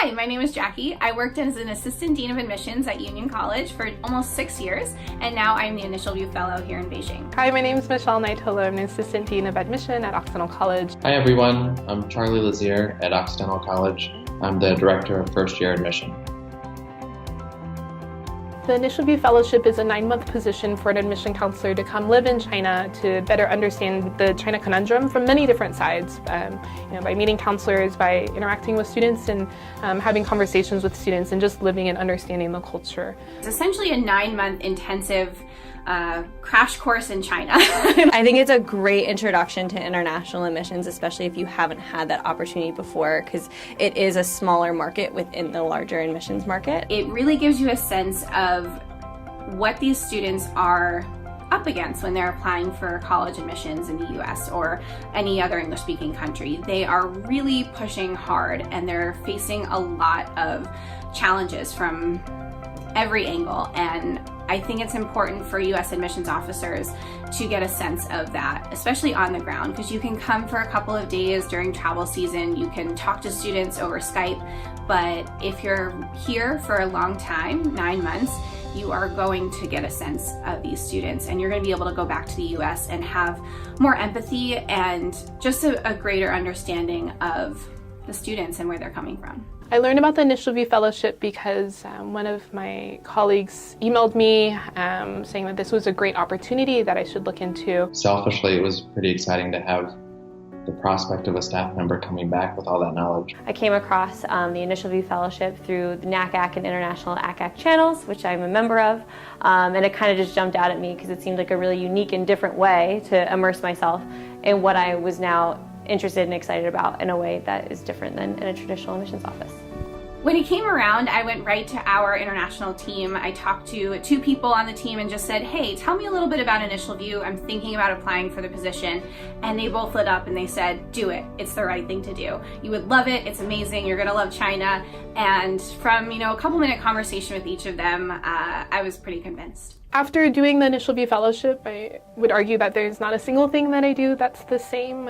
Hi, my name is Jackie. I worked as an Assistant Dean of Admissions at Union College for almost 6 years, and now I'm the InitialView Fellow here in Beijing. Hi, my name is Michelle Naitola. I'm an Assistant Dean of Admission at Occidental College. Hi everyone, I'm Charlie Lazier at Occidental College. I'm the Director of First Year Admission. The InitialView Fellowship is a 9-month position for an admission counselor to come live in China to better understand the China conundrum from many different sides, by meeting counselors, by interacting with students and having conversations with students and just living and understanding the culture. It's essentially a 9-month intensive crash course in China. I think it's a great introduction to international admissions, especially if you haven't had that opportunity before, because it is a smaller market within the larger admissions market. It really gives you a sense of what these students are up against when they're applying for college admissions in the US or any other English-speaking country. They are really pushing hard and they're facing a lot of challenges from every angle, and I think it's important for US admissions officers to get a sense of that, especially on the ground, because you can come for a couple of days during travel season, you can talk to students over Skype, but if you're here for a long time, 9 months, you are going to get a sense of these students and you're going to be able to go back to the US and have more empathy and just a greater understanding of the students and where they're coming from. I learned about the InitialView Fellowship because one of my colleagues emailed me saying that this was a great opportunity that I should look into. Selfishly, it was pretty exciting to have the prospect of a staff member coming back with all that knowledge. I came across the InitialView Fellowship through the NACAC and International ACAC channels, which I'm a member of, and it kind of just jumped out at me because it seemed like a really unique and different way to immerse myself in what I was now interested and excited about in a way that is different than in a traditional admissions office. When it came around, I went right to our international team. I talked to 2 people on the team and just said, hey, tell me a little bit about InitialView. I'm thinking about applying for the position. And they both lit up and they said, do it. It's the right thing to do. You would love it. It's amazing. You're gonna love China. And from a couple-minute conversation with each of them, I was pretty convinced. After doing the InitialView Fellowship, I would argue that there's not a single thing that I do that's the same.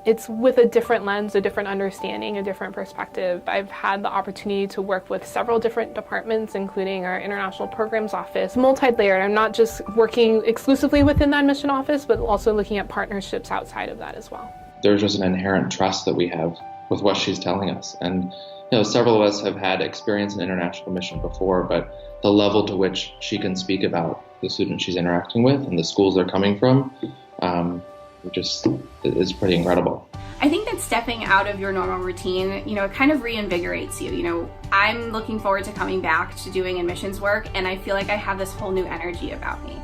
It's with a different lens, a different understanding, a different perspective. I've had the opportunity to work with several different departments, including our International Programs Office, multi-layered. I'm not just working exclusively within the admission office, but also looking at partnerships outside of that as well. There's just an inherent trust that we have with what she's telling us. And several of us have had experience in international admission before, but the level to which she can speak about the students she's interacting with and the schools they're coming from is pretty incredible. I think that stepping out of your normal routine, it kind of reinvigorates you. I'm looking forward to coming back to doing admissions work, and I feel like I have this whole new energy about me.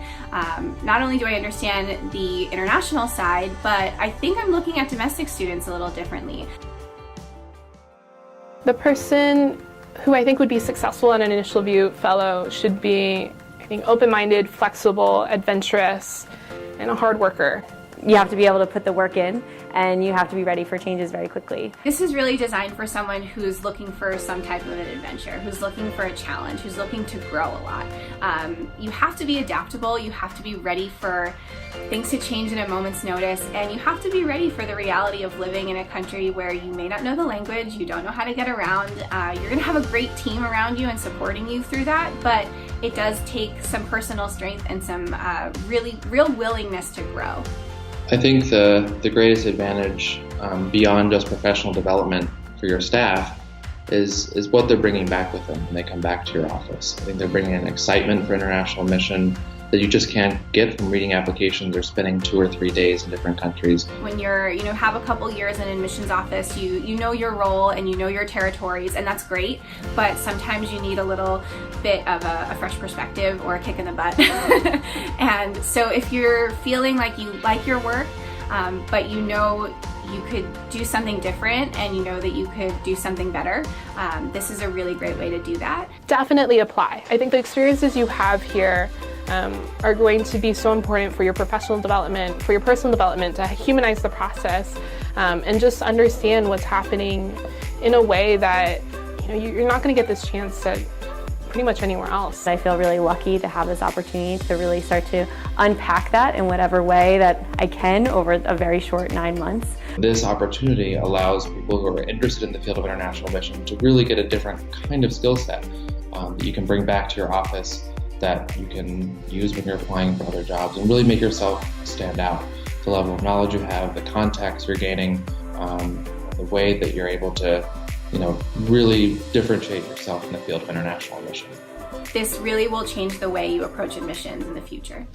Not only do I understand the international side, but I think I'm looking at domestic students a little differently. The person who I think would be successful in an InitialView Fellow should be, open-minded, flexible, adventurous, and a hard worker. You have to be able to put the work in, and you have to be ready for changes very quickly. This is really designed for someone who's looking for some type of an adventure, who's looking for a challenge, who's looking to grow a lot. You have to be adaptable, you have to be ready for things to change in a moment's notice, and you have to be ready for the reality of living in a country where you may not know the language, you don't know how to get around. You're going to have a great team around you and supporting you through that, but it does take some personal strength and some real willingness to grow. I think the greatest advantage beyond just professional development for your staff is what they're bringing back with them when they come back to your office. I think they're bringing an excitement for international admission that you just can't get from reading applications or spending 2 or 3 days in different countries. When you're, have a couple years in an admissions office, you know your role and you know your territories, and that's great, but sometimes you need a little bit of a fresh perspective or a kick in the butt. And so if you're feeling like you like your work, but you could do something different and you know that you could do something better, this is a really great way to do that. Definitely apply. I think the experiences you have here are going to be so important for your professional development, for your personal development, to humanize the process and just understand what's happening in a way that you're not going to get this chance at pretty much anywhere else. I feel really lucky to have this opportunity to really start to unpack that in whatever way that I can over a very short 9 months. This opportunity allows people who are interested in the field of international mission to really get a different kind of skill set that you can bring back to your office, that you can use when you're applying for other jobs, and really make yourself stand out. The level of knowledge you have, the contacts you're gaining, the way that you're able to, really differentiate yourself in the field of international mission. This really will change the way you approach admissions in the future.